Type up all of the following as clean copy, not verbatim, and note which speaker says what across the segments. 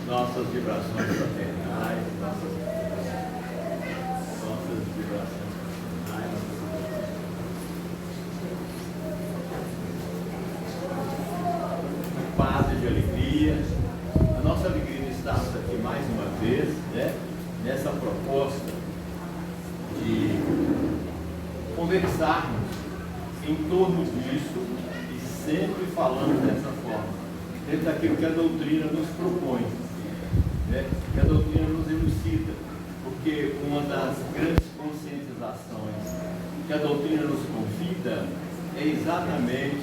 Speaker 1: nossas vibrações fraternais, nossas vibrações fraternais, de paz e de alegria. A nossa alegria de estarmos aqui mais uma vez, né, nessa proposta de conversarmos em torno disso e sempre falando dessa forma, dentro daquilo que a doutrina nos propõe, né? Que a doutrina nos elucida, porque uma das grandes conscientizações que a doutrina nos convida é exatamente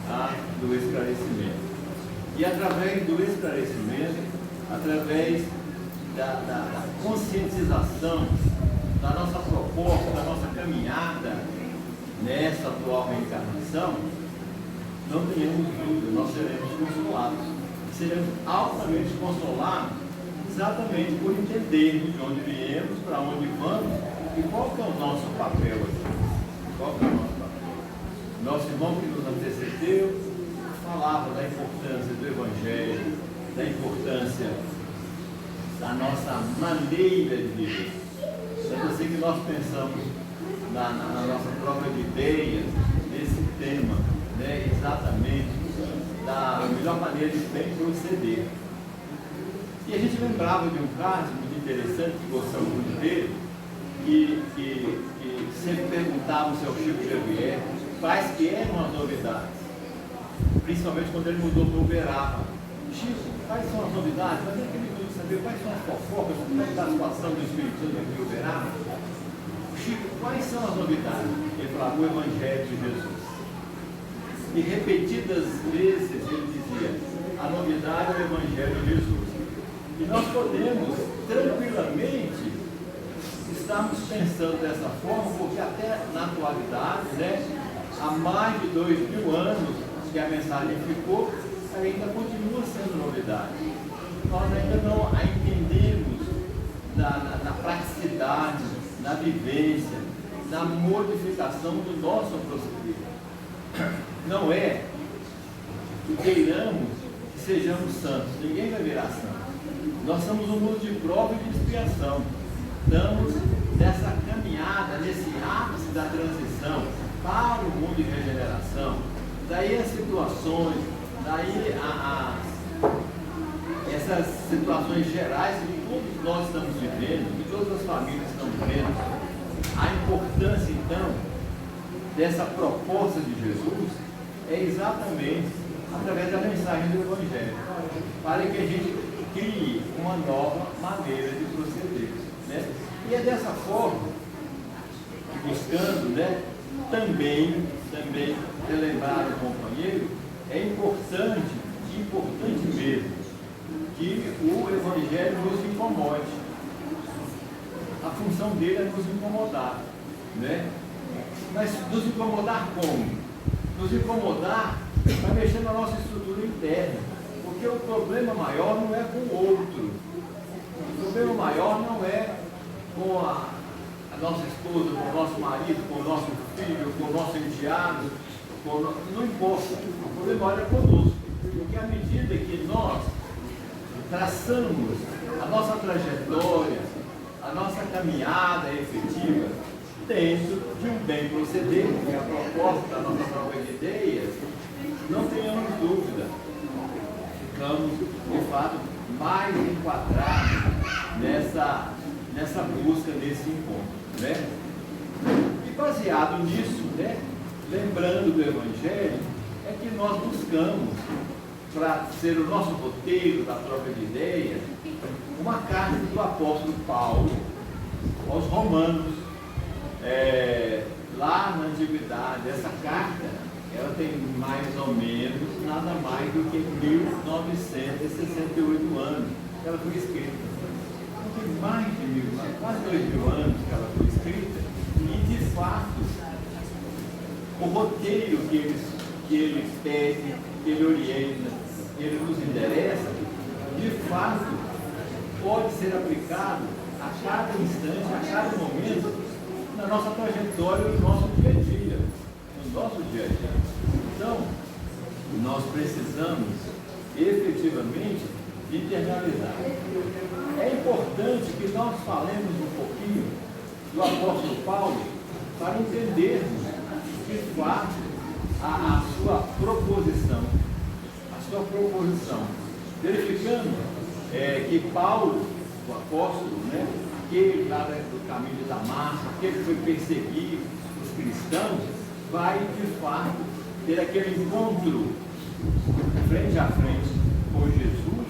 Speaker 1: a do esclarecimento. E através do esclarecimento, através da conscientização da nossa proposta, da nossa caminhada nessa atual reencarnação, não tenhamos dúvida, nós seremos consolados. Seremos altamente consolados, exatamente por entendermos de onde viemos, para onde vamos e qual que é o nosso papel aqui. Qual que é o nosso papel? Nosso irmão que nos antecedeu falava da importância do Evangelho, da importância da nossa maneira de viver. É assim que nós pensamos na nossa troca de ideias, nesse tema, né, exatamente da melhor maneira de bem proceder. E a gente lembrava de um caso muito interessante, que gostamos muito dele, que sempre perguntava ao seu Chico Xavier quais que eram as novidades, principalmente quando ele mudou para o Uberaba. Chico, quais são as novidades? Mas é que ele queria saber quais são as fofocas, como é que está a situação do Espírito Santo aqui em Uberaba. Chico, quais são as novidades? Ele falava o Evangelho de Jesus. E repetidas vezes ele dizia, a novidade é o Evangelho de Jesus. E nós podemos tranquilamente estarmos pensando dessa forma, porque até na atualidade, né, há mais de 2000 anos que a mensagem ficou, ainda continua sendo novidade. Nós ainda não a entendemos na praticidade, na vivência, na modificação do nosso proceder. Não é que queiramos que sejamos santos, ninguém vai virar santo. Nós somos um mundo de prova e de expiação. Estamos nessa caminhada, nesse ápice da transição para o mundo de regeneração. Daí as situações, daí essas situações gerais que todos nós estamos vivendo, que todas as famílias estão vivendo. A importância, então, dessa proposta de Jesus é exatamente através da mensagem do Evangelho, para que a gente crie uma nova maneira de proceder, né? E é dessa forma, buscando, né, também relembrar o companheiro, é importante mesmo, que o Evangelho nos incomode. A função dele é nos incomodar, né? Mas nos incomodar como? Nos incomodar para mexer na nossa estrutura interna, porque o problema maior não é com o outro, o problema maior não é com a nossa esposa, com o nosso marido, com o nosso filho, com o nosso enteado, não importa, o problema maior é conosco, porque à medida que nós traçamos a nossa trajetória, a nossa caminhada efetiva dentro de um bem proceder, que é a proposta da nossa troca de ideias, não tenhamos dúvida, ficamos de fato mais enquadrados nessa busca, nesse encontro, né? E baseado nisso, né, lembrando do Evangelho, é que nós buscamos, para ser o nosso roteiro da troca de ideias, uma carta do apóstolo Paulo aos Romanos, lá na antiguidade. Essa carta, ela tem mais ou menos, nada mais do que 1968 anos que ela foi escrita. Tem mais de quase 2000 anos que ela foi escrita, e de fato, o roteiro que ele pede, que ele orienta, que ele nos interessa, de fato, pode ser aplicado a cada instante, a cada momento, na nossa trajetória, no nosso dia a dia. No nosso dia a dia. Então, nós precisamos efetivamente de internalizar. É importante que nós falemos um pouquinho do apóstolo Paulo para entendermos, de fato, a sua proposição. Verificando que Paulo, o apóstolo, né, aquele lá do caminho de Damasco, aquele que foi perseguir os cristãos, vai, de fato, ter aquele encontro frente a frente com Jesus,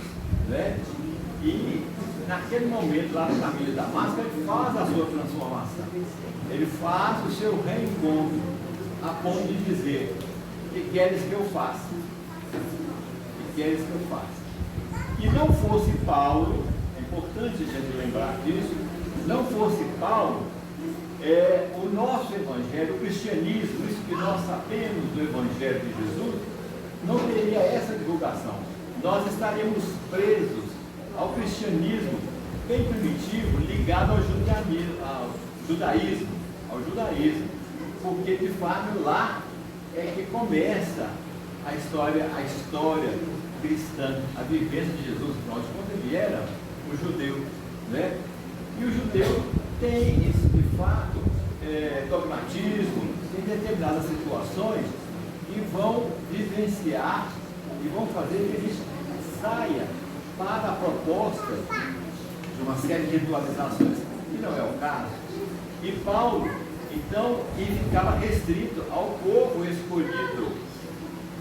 Speaker 1: né? E naquele momento lá no caminho de Damasco, ele faz a sua transformação, ele faz o seu reencontro, a ponto de dizer: que queres que eu faça? Que queres que eu faça? E não fosse Paulo, é importante a gente lembrar disso, não fosse Paulo, o nosso evangelho, o cristianismo, isso que nós sabemos do evangelho de Jesus, não teria essa divulgação. Nós estaríamos presos ao cristianismo bem primitivo, ligado ao judaísmo, porque de fato lá é que começa a história cristã, a vivência de Jesus. Afinal de contas, ele era um judeu, né? E o judeu tem, de fato, dogmatismo, tem determinadas situações que vão vivenciar e vão fazer que a gente saia para a proposta de uma série de ritualizações, que não é o caso. E Paulo, então, ele ficava restrito ao povo escolhido.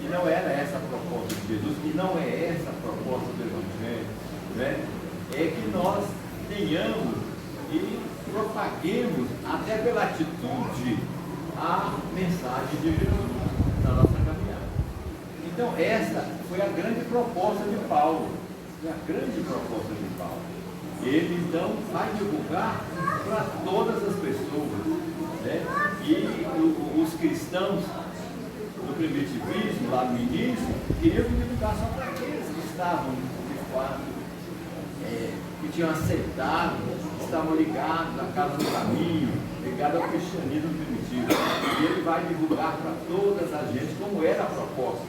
Speaker 1: E não era essa a proposta de Jesus, e não é essa a proposta do Evangelho, né? É que nós tenhamos e propaguemos, até pela atitude, a mensagem de Jesus na nossa caminhada. Então, essa foi a grande proposta de Paulo. Ele, então, vai divulgar para todas as pessoas, né? E os cristãos do primitivismo, lá no início, queriam divulgar só para aqueles que estavam, de fato, que tinham aceitado, estavam ligados à casa do caminho, ligados ao cristianismo primitivo. E ele vai divulgar para todas as gente, como era a proposta.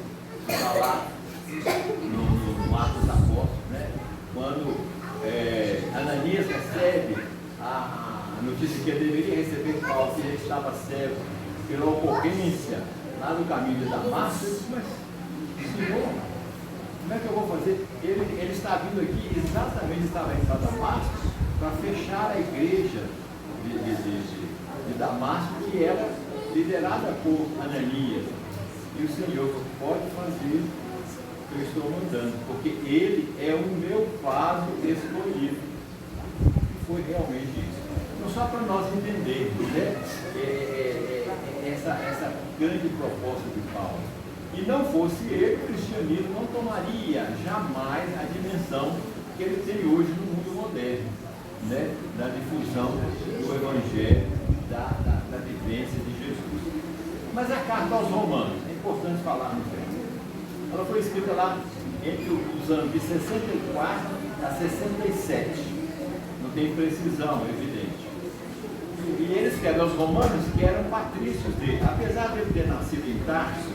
Speaker 1: Está lá no Atos dos Apóstolos, né? Quando Ananias recebe a notícia que ele deveria receber Paulo, que ele estava cego pela ocorrência lá no caminho de Damasco, ele disse: mas Senhor, como é que eu vou fazer? Ele está vindo aqui, exatamente estava indo para Damasco, para fechar a igreja de Damasco, que era liderada por Ananias. E o Senhor pode fazer o que eu estou mandando, porque ele é o meu vaso escolhido. E foi realmente isso. Então, só para nós entendermos, né, essa grande proposta de Paulo. E não fosse ele, o cristianismo não tomaria jamais a dimensão que ele tem hoje no mundo moderno, né, da difusão do Evangelho, da vivência de Jesus. Mas a carta aos Romanos, é importante falarmos dela. Ela foi escrita lá entre os anos de 64 a 67. Não tem precisão, é evidente. E ele escreve aos romanos que eram patrícios dele. Apesar de ele ter nascido em Tarso,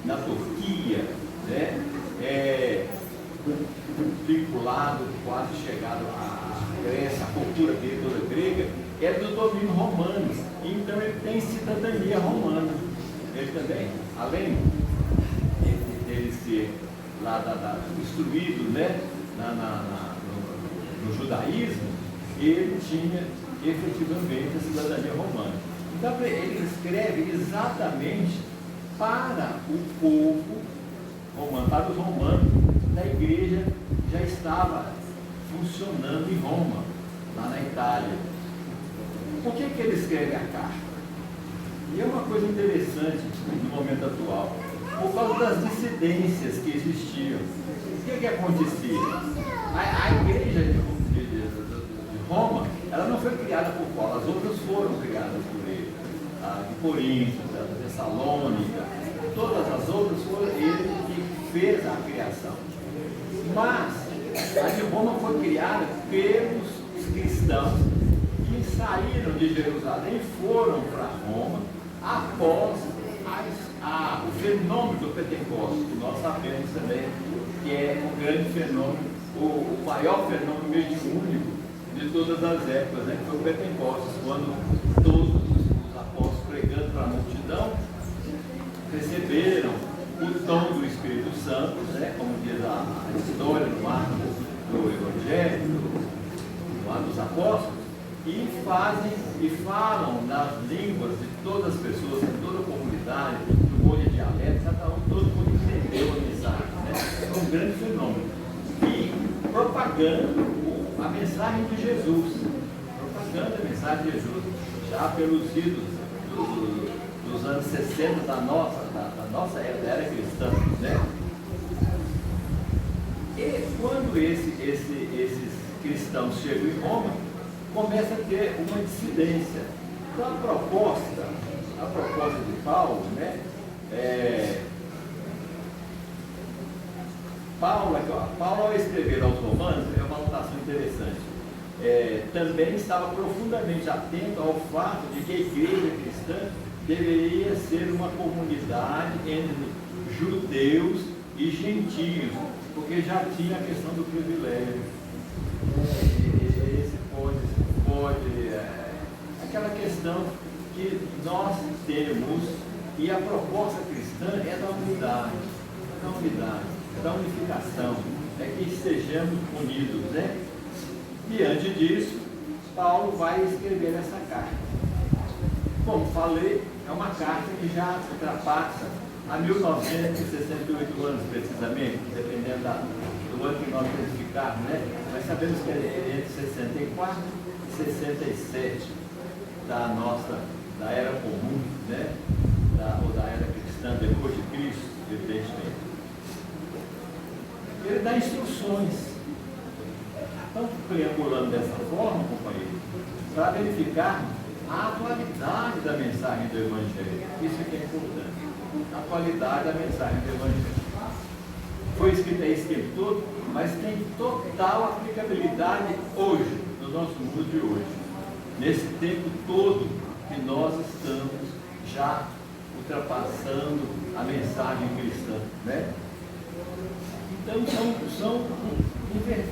Speaker 1: na Turquia, né, vinculado, quase chegado à Grécia, a cultura dele toda grega, era do domínio romano. Então ele tem cidadania romana. Ele também, além dele ser lá instruído, né, no judaísmo, ele tinha efetivamente a cidadania romana. Então ele escreve exatamente para o povo romano, para os romanos da igreja que já estava funcionando em Roma, lá na Itália. Por que ele escreve a carta? E é uma coisa interessante no momento atual, por causa das dissidências que existiam. O que acontecia? A igreja de Roma, ela não foi criada por Paulo, as outras foram criadas por ele. A de Corinto, a de Tessalônica, todas as outras foram ele que fez a criação. Mas a de Roma foi criada pelos cristãos que saíram de Jerusalém e foram para Roma após o fenômeno do Pentecostes, que nós sabemos também que é um grande fenômeno o maior fenômeno mediúnico de todas as épocas, né, que foi o Pentecostes, quando todos os apóstolos pregando para a multidão receberam o dom do Espírito Santo, né, como diz a história no ato do Evangelho, no ato dos apóstolos, e falam nas línguas de todas as pessoas, de toda a comunidade, do monte de dialetos, todo mundo entendeu a mensagem, né? É um grande fenômeno. E propagando a mensagem de Jesus, propagando a mensagem de Jesus, já pelos idos dos anos 60 da nossa era cristã, né? E quando esses cristãos chegam em Roma, começa a ter uma dissidência. Então a proposta de Paulo, né? Paulo, ao escrever aos Romanos, é uma anotação interessante. Também estava profundamente atento ao fato de que a igreja cristã deveria ser uma comunidade entre judeus e gentios, porque já tinha a questão do privilégio. Aquela questão que nós temos, e a proposta cristã é da unidade, da unificação, é que estejamos unidos, né? Diante disso, Paulo vai escrever essa carta. Como falei, é uma carta que já ultrapassa a 1968 anos, precisamente, dependendo do ano que nós verificarmos, né? Mas sabemos que é entre 64 e 67 da era comum, né? Ou da era cristã, depois de Cristo, evidentemente. Ele dá instruções. Estamos preambulando dessa forma, companheiro, para verificar a atualidade da mensagem do Evangelho. Isso é que é importante. A atualidade da mensagem do Evangelho. Foi escrito esse tempo todo, mas tem total aplicabilidade hoje, no nosso mundo de hoje. Nesse tempo todo que nós estamos já ultrapassando a mensagem cristã, né? Então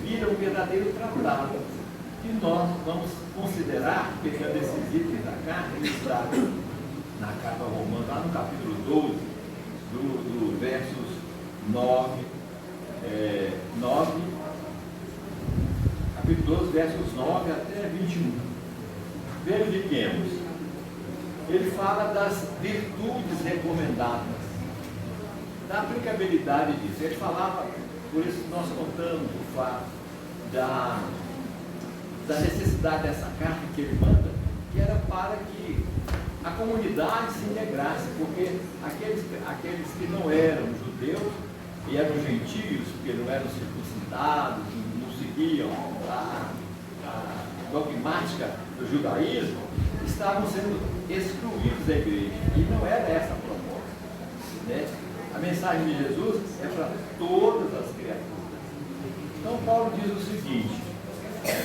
Speaker 1: viram um verdadeiro tratado que nós vamos considerar, pegando esses itens da carta, ele está na carta romana, lá no capítulo 12, do versos 9, capítulo 12, versos 9 até 21. Verifiquemos. Ele fala das virtudes recomendadas, da aplicabilidade disso. Ele falava, por isso nós contamos o fato da necessidade dessa carta que ele manda, que era para que a comunidade se integrasse, porque aqueles que não eram judeus e eram gentios, porque não eram circuncidados, não seguiam a dogmática do judaísmo, estavam sendo excluídos da igreja. E não era essa a proposta, né? A mensagem de Jesus é para todas as criaturas. Então Paulo diz o seguinte,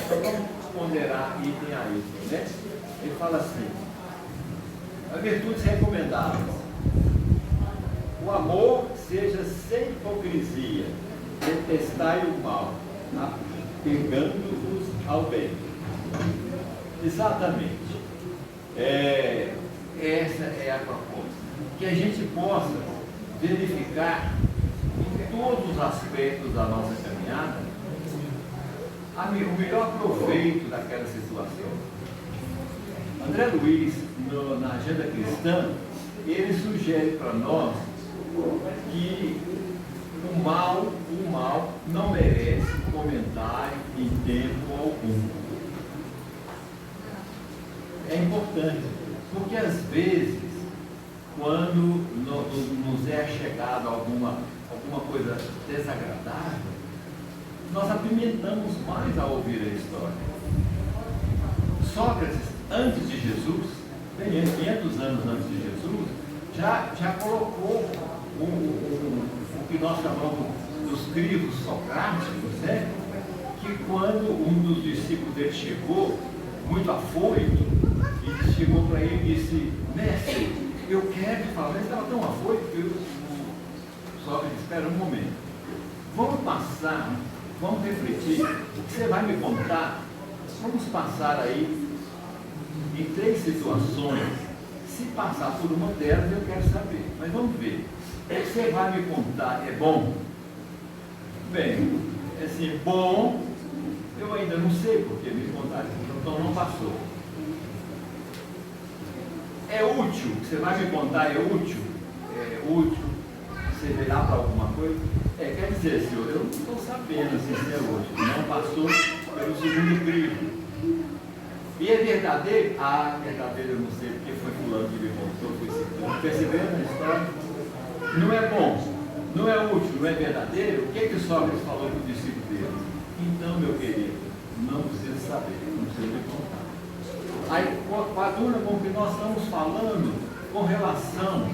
Speaker 1: vamos ponderar item a item, né? Ele fala assim: as virtudes recomendadas, o amor seja sem hipocrisia, detestai o mal, apegando-vos ao bem. Exatamente. Essa é a proposta. Que a gente possa verificar em todos os aspectos da nossa caminhada o melhor proveito daquela situação. André Luiz, na Agenda Cristã, ele sugere para nós que o mal não merece comentário em tempo algum. É importante, porque às vezes, quando nos é chegado alguma coisa desagradável, nós apimentamos mais ao ouvir a história. Sócrates, antes de Jesus, 500 anos antes de Jesus, já colocou o que nós chamamos dos crivos socráticos, né? Que quando um dos discípulos dele chegou, muito afoito, e chegou para ele e disse: mestre, eu quero te falar. Ele estava tão afoito que o Sócrates disse: espera um momento, vamos passar vamos refletir. O que você vai me contar, vamos passar aí em 3 situações. Se passar por uma delas, eu quero saber. Mas vamos ver. O que você vai me contar é bom? Bem, assim, bom, eu ainda não sei porque me contaram, então não passou. É útil, o que você vai me contar é útil? É útil, servirá para alguma coisa? Quer dizer, senhor, eu não estou sabendo assim, se é útil, não passou pelo segundo crivo. E é verdadeiro? Ah, verdadeiro eu não sei, porque foi fulano que me contou, foi citando. Percebendo a história? Não é bom, não é útil, não é verdadeiro? O que Sócrates falou para o discípulo dele? Então, meu querido, não precisa saber, não precisa me contar. Aí, coaduna com o que nós estamos falando com relação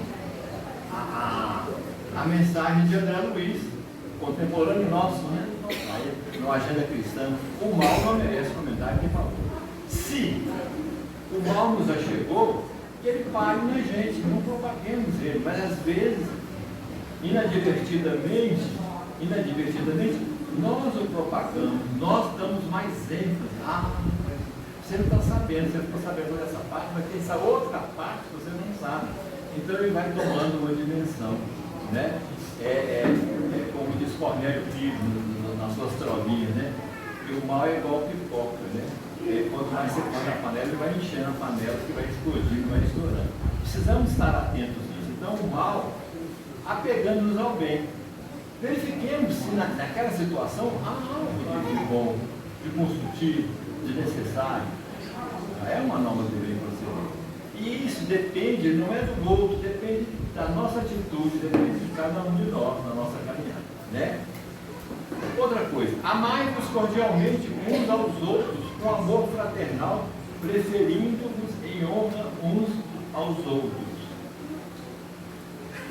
Speaker 1: à mensagem de André Luiz, contemporâneo nosso, né? Aí, no Agenda Cristã, o mal não merece comentário, quem falou. Se o mal nos achegou, que ele pare na gente, não propaguemos ele, mas às vezes, inadvertidamente, nós o propagamos, nós damos mais ênfase. Você não está sabendo, você não está sabendo dessa parte, mas tem essa outra parte que você não sabe. Então ele vai tomando uma dimensão, né? Como diz Cornélio Pires nas suas trovinhas, né? E o mal é igual pipoca, né? Quanto mais você põe na panela, ele vai enchendo a panela, que vai explodindo, vai estourando. Precisamos estar atentos nisso. Então o mal, apegando-nos ao bem. Verifiquemos se naquela situação há algo de bom, de construtivo, de necessário. É uma norma do bem para você. E isso depende, não é do outro, depende da nossa atitude, depende de cada um de nós, na nossa caminhada, né? Outra coisa, amai-vos cordialmente uns aos outros com amor fraternal, preferindo-vos em honra uns aos outros.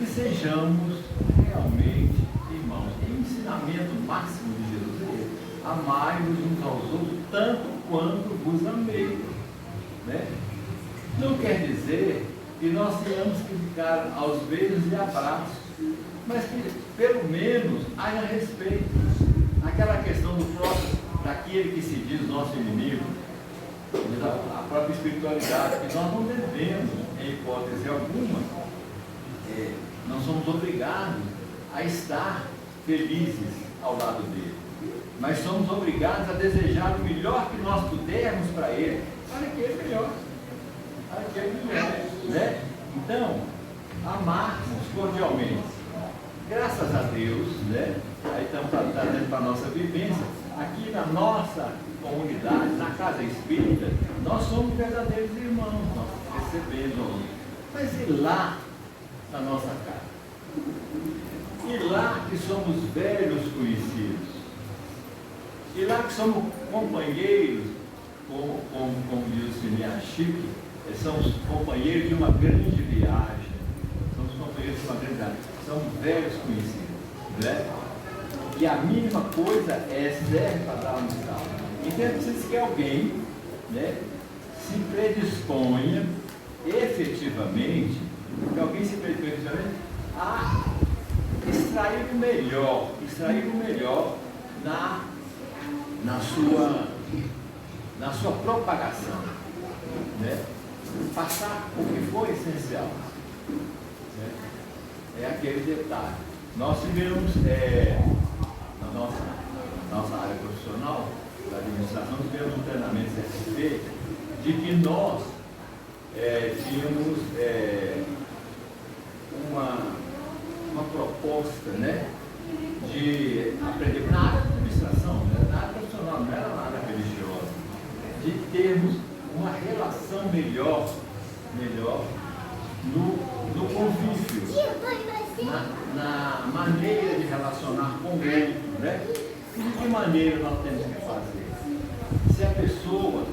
Speaker 1: E sejamos realmente irmãos. E o ensinamento máximo de Jesus é esse: amai-vos uns aos outros tanto quanto vos amei, né? Não quer dizer que nós tenhamos que ficar aos beijos e abraços, mas que pelo menos haja respeito. Aquela questão do próprio, daquele que se diz nosso inimigo, a própria espiritualidade, que nós não devemos, em hipótese alguma, não somos obrigados a estar felizes ao lado dele, mas somos obrigados a desejar o melhor que nós pudermos para ele, para que ele melhor, né? Então, amarmos cordialmente. Graças a Deus, né? Aí estamos trazendo para a nossa vivência, aqui na nossa comunidade, na casa espírita, nós somos verdadeiros irmãos, nós recebemos, mas e lá na nossa casa? E lá que somos velhos conhecidos? E lá que somos companheiros, como diz o Simeão Chique, somos companheiros de uma grande viagem, somos companheiros de uma grande viagem, somos velhos conhecidos, né? E a mínima coisa serve para dar um estalo. Então é preciso que alguém, né, se predisponha efetivamente, a extrair o melhor na sua propagação, né? Passar o que for essencial, né? É aquele detalhe. Nós tivemos na nossa área profissional da administração, tivemos um treinamento CSP de que nós tínhamos uma proposta, né, de aprender na área da administração, né, na área profissional, não era na área religiosa, de termos uma relação melhor no convívio, na maneira de relacionar com o outro, né? E de que maneira nós temos que fazer? Se a pessoa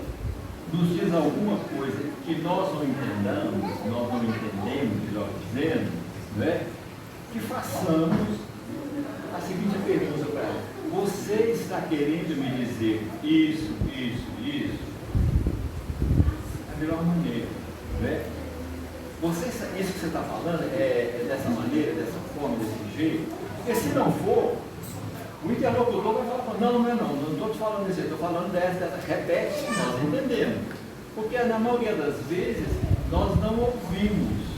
Speaker 1: nos diz alguma coisa que nós não entendemos, melhor dizendo, né? Que façamos a seguinte pergunta para ela: você está querendo me dizer isso? A melhor maneira, né? Isso que você está falando é dessa maneira, dessa forma, desse jeito? Porque se não for, O interlocutor vai falar, não estou te falando isso, estou falando dessa, repete, nós entendemos. Porque na maioria das vezes nós não ouvimos,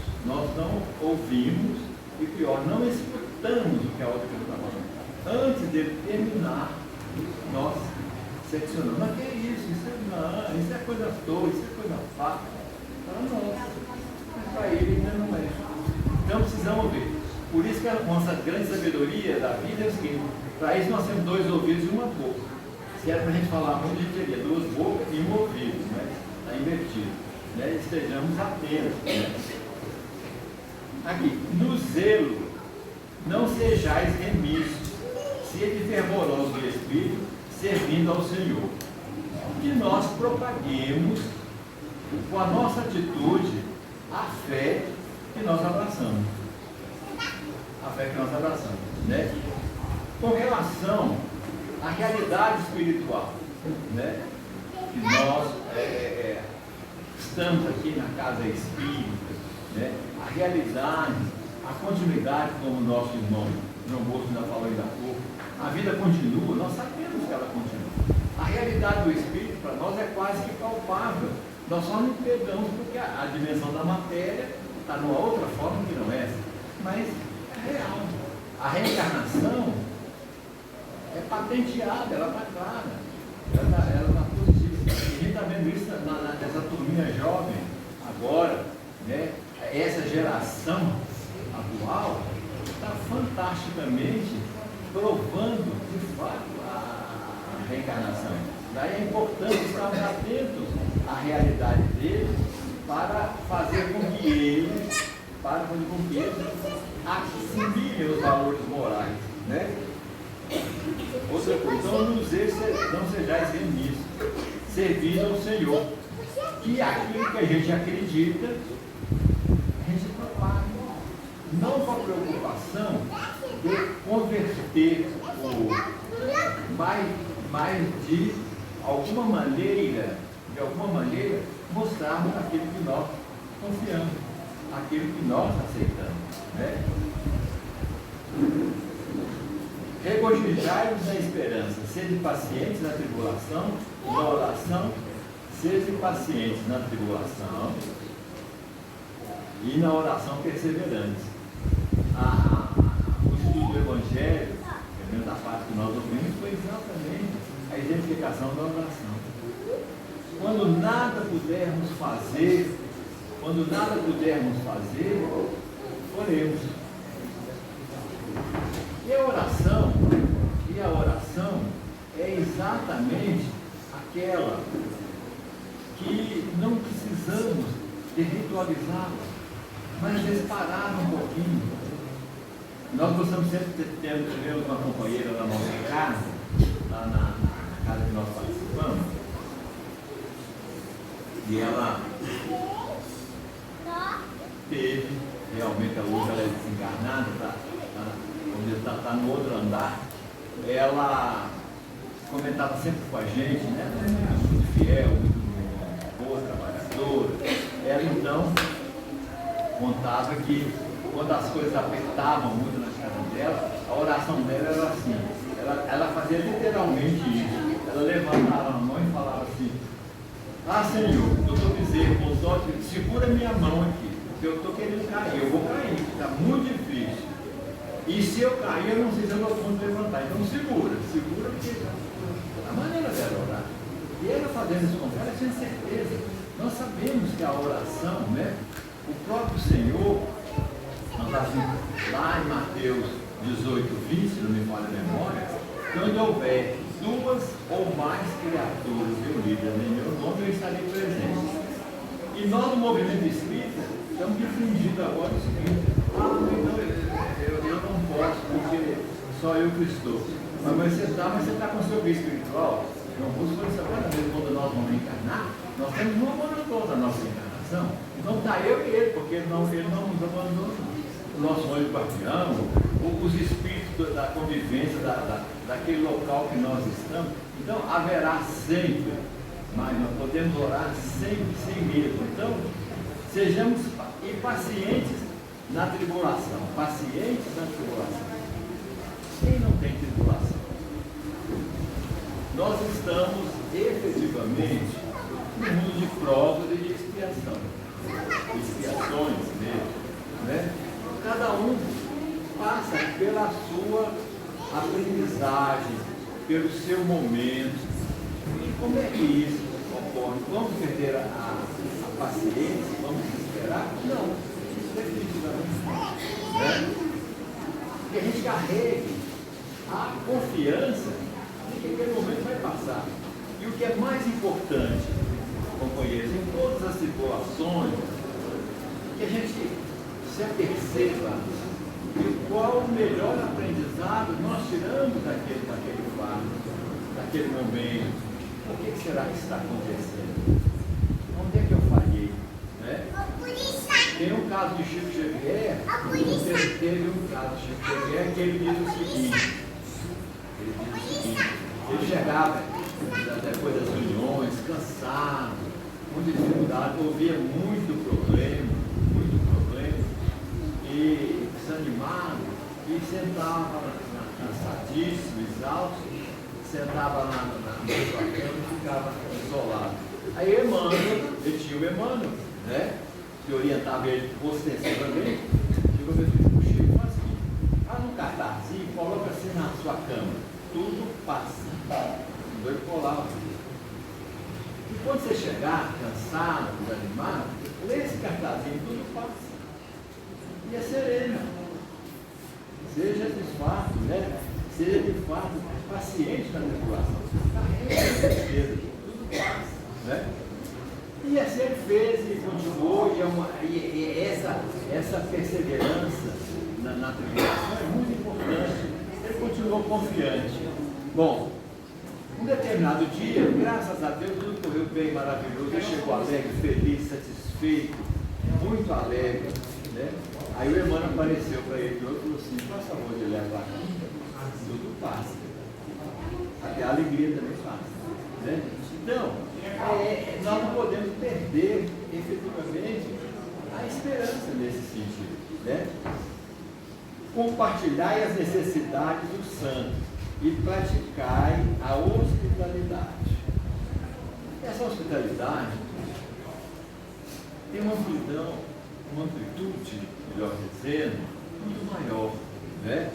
Speaker 1: e pior, não escutamos o que a outra pessoa está falando. Antes de terminar, nós seccionamos. Mas que é isso? Isso é coisa toa, isso é coisa fácil. Não, mas para ele ainda não é. Então precisamos ver. Por isso que a nossa grande sabedoria da vida é o seguinte: para isso nós temos 2 ouvidos e uma boca. Se era para a gente falar muito, a gente teria 2 bocas e um ouvido, né? Está invertido. Né? Estejamos atentos. Né? Aqui, no zelo, não sejais remissos, sede fervorosos do Espírito, servindo ao Senhor. Que nós propaguemos com a nossa atitude a fé que nós abraçamos. A fé que nós abraçamos. Né? Com relação à realidade espiritual, né? Que nós estamos aqui na casa espírita, né? A realidade, a continuidade, como o nosso irmão João Bosco ainda falou ainda há pouco, a vida continua, nós sabemos que ela continua. A realidade do Espírito para nós é quase que palpável. Nós só não pegamos porque a dimensão da matéria está numa outra forma que não é essa, mas é real. A reencarnação é patenteada, ela está clara, ela está positiva. A gente está vendo isso nessa turminha jovem agora, né? Essa geração atual está fantasticamente provando de fato a reencarnação. Daí é importante estarmos atentos à realidade deles para fazer com que eles assimilem os valores morais, né? Outra coisa, então não sejais remissos, servindo ao Senhor, que aquilo que a gente acredita, a gente propaga, não com a preocupação de converter o outro, mas de alguma maneira, mostrarmos aquilo que nós confiamos, aquilo que nós aceitamos, né? Regozijai-vos na esperança, sede pacientes na tribulação, na oração, sede pacientes na tribulação e na oração perseverantes. O estudo do Evangelho, pelo menos da parte que nós ouvimos, foi exatamente a exemplificação da oração. Quando nada pudermos fazer, oremos. E a oração é exatamente aquela que não precisamos de ritualizá-la, mas às vezes parar um pouquinho. Nós gostamos sempre de ter uma companheira da nossa casa, lá na casa que nós participamos, e ela teve, realmente hoje ela é desencarnada, está no outro andar. Ela comentava sempre com a gente, né? Muito fiel, muito boa, trabalhadora. Ela então contava que quando as coisas apertavam muito na casa dela, a oração dela era assim. Ela fazia literalmente isso. Ela levantava a mão e falava assim: ah, Senhor, doutor Bezerra, segura minha mão aqui, porque eu estou querendo cair, eu vou cair, está muito difícil. E se eu cair, eu não sei se eu dou conta de levantar. Então segura, porque a maneira dela orar. E ela fazendo isso com ela, tinha certeza. Nós sabemos que a oração, né? O próprio Senhor, nós assim, lá em Mateus 18:20, se não me falha a memória, quando houver 2 ou mais criaturas reunidas em meu nome, eu estarei presente. E nós, no movimento espírita, estamos difundindo agora o seguinte: então eu não posso, porque só eu que estou. Mas você está com o seu guia espiritual. Não busca isso agora, mesmo quando nós vamos reencarnar, nós temos um abandono da nossa encarnação. Então está eu e ele, porque ele não nos abandonou. O nosso olho guardião, os espíritos da convivência daquele local que nós estamos. Então haverá sempre, mas nós podemos orar sempre sem medo. Então, sejamos pacientes na tribulação. Pacientes na tribulação. Quem não tem tribulação? nós estamos efetivamente num mundo de provas e de expiação. Expiações mesmo, né? Cada um passa pela sua aprendizagem, pelo seu momento. E como é que isso ocorre? Vamos perder a paciência? Vamos esperar? Não, isso definitivamente não. Né? Que a gente carregue a confiança de que aquele momento vai passar. E o que é mais importante, companheiros, em todas as situações, que a gente se aperceba de qual o melhor aprendizado nós tiramos daquele fato, daquele momento. O que será que está acontecendo? Onde é que eu falhei? Né? Tem um caso de Chico Xavier, teve um caso de Chico Xavier que ele diz o seguinte, ele chegava depois das reuniões, cansado, muito dificuldade, ouvia muito problema, e desanimado, e sentava cansadíssimo, exausto, sentava na sua cama e ficava isolado. Aí Emmanuel, ele tinha o Emmanuel, né, que orientava ele ostensivamente, chegou e disse, o Chico faz assim, faz um cartazinho, coloca assim na sua cama, tudo passa. Então ele colava. E quando você chegar, cansado, desanimado, lê esse cartazinho, tudo passa. E é sereno. Seja de fato, né? Seja de fato paciente na tribulação. Carrega certeza, tudo passa. Né? E assim ele fez e continuou, e essa perseverança na tribulação é muito importante. Ele continuou confiante. Bom, um determinado dia, graças a Deus, tudo correu bem, maravilhoso. Ele chegou alegre, feliz, satisfeito, muito alegre. Né? Aí o Emmanuel apareceu para ele e falou assim, faz favor de levar aqui, tudo passa. Até a alegria também passa. Né? Então, nós não podemos perder efetivamente a esperança nesse sentido. Né? Compartilhai as necessidades dos santos e praticai a hospitalidade. Essa hospitalidade tem uma amplidão, uma amplitude, melhor dizendo, muito maior. Né?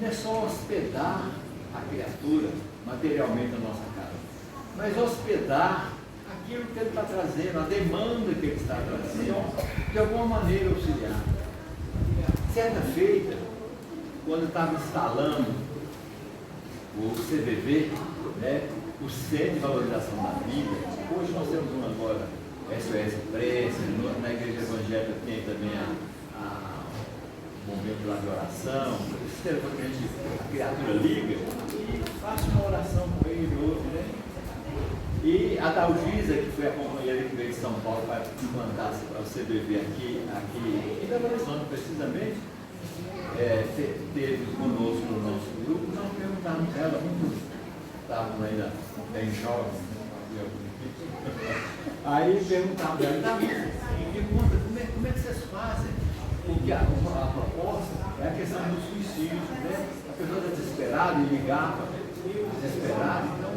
Speaker 1: Não é só hospedar a criatura materialmente na nossa casa, mas hospedar aquilo que ele está trazendo, a demanda que ele está trazendo, de alguma maneira auxiliar. Certa feita, quando estava instalando o CVV, né, o Centro de Valorização da Vida, hoje nós temos um agora, SOS Prece, na Igreja Evangélica tem também o momento lá de oração, esse telefone que a criatura liga e faz uma oração com ele, ouve, né? E a Dalgisa, que foi a companheira que veio de São Paulo para implantar o CVV aqui em Belo Horizonte, precisamente, teve conosco no nosso grupo, nós perguntamos a ela, estávamos ainda bem jovens, aí perguntamos a ela, me conta, como é que vocês fazem? Porque a proposta é a questão do suicídio, né? A pessoa está desesperada e ligava, desesperada, então,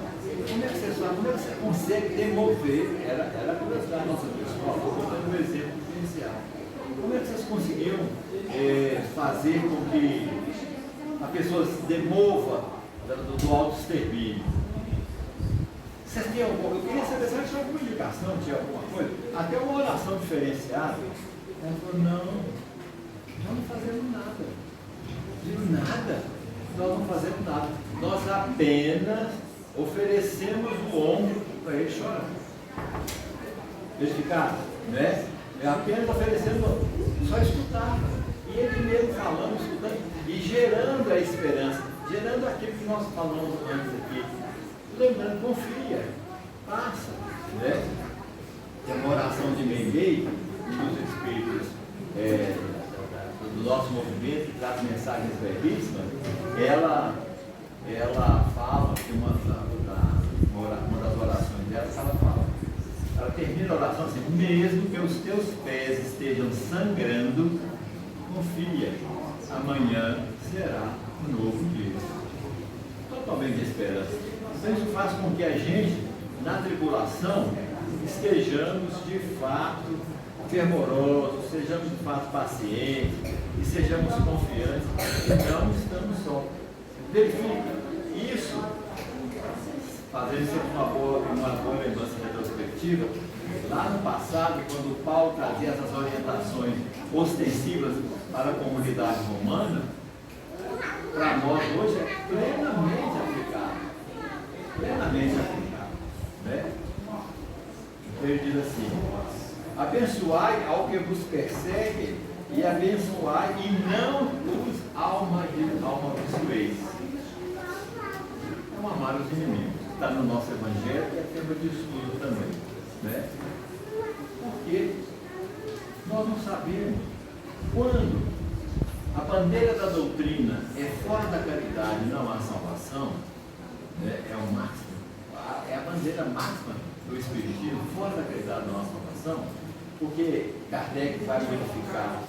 Speaker 1: como é que vocês fazem? Como é que você consegue demover? Era a curiosidade da nossa pessoa, estou dando um exemplo inicial. Como é que vocês conseguiam fazer com que a pessoa se demova do auto-extermínio? Vocês têm alguma coisa? Eu queria saber se tinha alguma indicação, tinha alguma coisa? Até uma oração diferenciada. Ela falou, não, nós não fazemos nada. Digo, nada? Nós não fazemos nada. Nós apenas oferecemos o ombro para ele chorar. Verificado? Né? É apenas oferecendo, só escutar. E ele mesmo falando, escutando, e gerando a esperança, gerando aquilo que nós falamos antes aqui. Lembrando, confia, passa. Né? Tem uma oração de Meimei, dos espíritos do nosso movimento, que traz mensagens belíssimas. Ela fala que uma das orações dela, ela termina a oração assim, mesmo que os teus pés estejam sangrando, confia, amanhã será um novo dia. Totalmente de esperança. Então isso faz com que a gente, na tribulação, estejamos de fato fervorosos, sejamos de fato pacientes e sejamos confiantes que não estamos só. Verifica isso, fazendo sempre uma boa lembrança retrospectiva. Lá no passado, quando Paulo trazia essas orientações ostensivas para a comunidade romana, para nós hoje é plenamente aplicável. Plenamente aplicável. Né? Então ele diz assim: abençoai ao que vos persegue e abençoai e não os amaldiçoeis. Não amar os inimigos. Está no nosso evangelho e é tema de estudo também. Né? Porque nós não sabemos quando a bandeira da doutrina é fora da caridade, não há salvação, né? É o máximo, é a bandeira máxima do Espiritismo, fora da caridade, não há salvação, porque Kardec vai verificar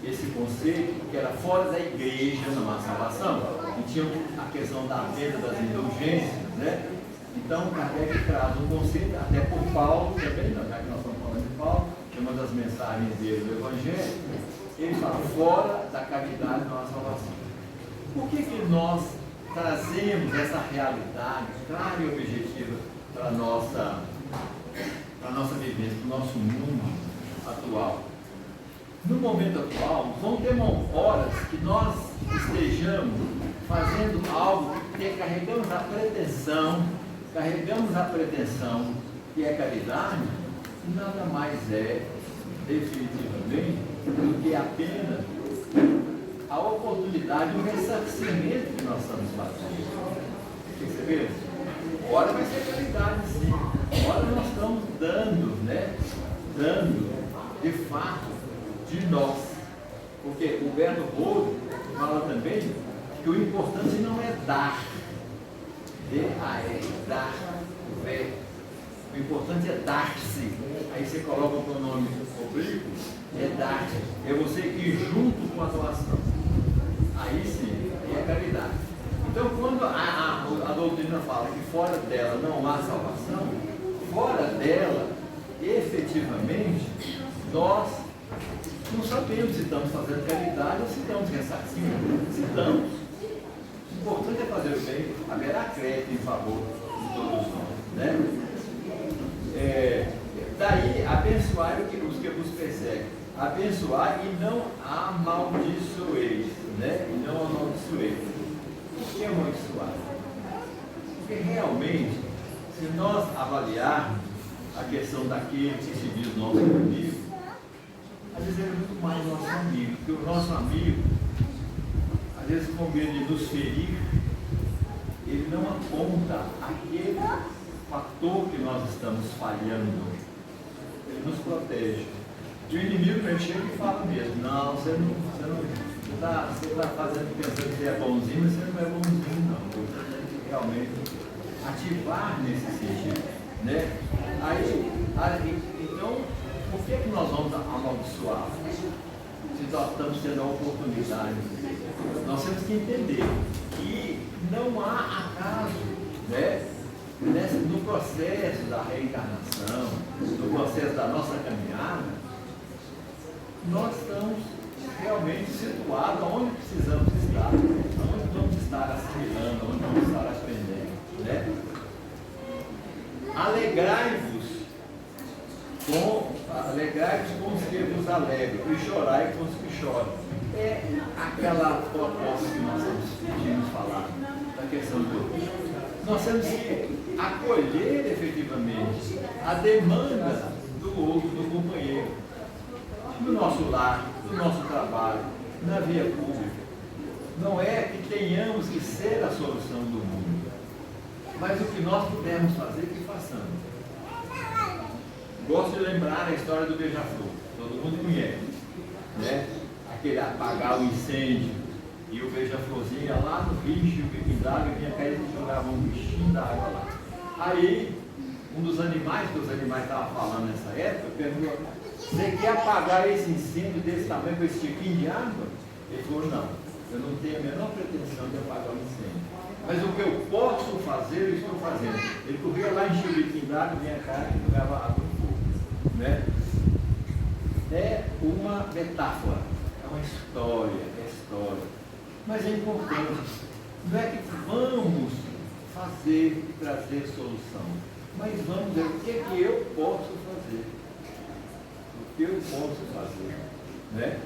Speaker 1: esse conceito, que era fora da igreja, não há salvação, e tinha a questão da venda das indulgências, né? Então, Kardec traz um conceito, até por Paulo também, já que nós estamos falando de Paulo, que é uma das mensagens dele do Evangelho, ele fala, fora da caridade não há salvação. Por que nós trazemos essa realidade clara e objetiva para a nossa vivência, para o nosso mundo atual? No momento atual, vão ter horas que nós estejamos fazendo algo que carregamos a pretensão que é caridade, e nada mais é, definitivamente, do que apenas a oportunidade, o ressarcimento que nós estamos fazendo. Perceberam? Ora vai ser caridade, sim. Ora nós estamos dando, né? Dando, de fato, de nós. Porque o Berto Rodo fala também que o importante não é dar. Dar. O importante é dar-se. Aí você coloca o pronome oblíquo, é dar-se. É você ir junto com a doação. Aí sim, aí é caridade. Então, quando a doutrina fala que fora dela não há salvação, fora dela, efetivamente, nós não sabemos se estamos fazendo caridade ou se estamos ressarcindo. Se estamos. O importante é fazer o bem, haverá crédito em favor de todos nós. Né? Daí, abençoai os que vos perseguem. Abençoai e não amaldiçoeis. Né? E não amaldiçoeis. Por que amaldiçoar? Porque realmente, se nós avaliarmos a questão daquele que se diz nosso amigo, às vezes ele é muito mais nosso amigo, porque o nosso amigo, às vezes com medo de nos ferir, ele não aponta aquele fator que nós estamos falhando, ele nos protege. E o inimigo ele chega e fala mesmo, não, você está fazendo, pensando que é bonzinho, mas você não é bonzinho não, você tem que realmente ativar nesse sentido, né? Então, por que nós vamos amaldiçoar? Se nós estamos tendo a oportunidade, nós temos que entender que não há acaso, né? No processo da reencarnação, no processo da nossa caminhada, nós estamos realmente situados onde precisamos estar, onde vamos estar assimilando, onde vamos estar aprendendo, né? Alegrai-vos com os que vos alegram e chorai com os que choram. É aquela proposta que nós tínhamos falado da questão do nós temos que acolher efetivamente a demanda do outro, do companheiro, no nosso lar, no nosso trabalho, na via pública. Não é que tenhamos que ser a solução do mundo, mas o que nós pudermos fazer, que façamos. Gosto de lembrar a história do beija-flor, todo mundo conhece, né? Aquele apagar o incêndio. E o beija-florzinho ia lá no rio, o bico d'água, vinha cair e jogava um bichinho d'água lá. Aí, um dos animais, que os animais estavam falando nessa época, perguntou, você quer apagar esse incêndio desse tamanho com esse tiquinho de água? Ele falou, não, eu não tenho a menor pretensão de apagar o incêndio. Mas o que eu posso fazer, eu estou fazendo. Ele corria lá em Chibitindado, vinha cá e jogava água no fogo. Né? É uma metáfora, é uma história, mas é importante. Não é que vamos fazer e trazer solução, mas vamos ver o que é que eu posso fazer. O que eu posso fazer. Né?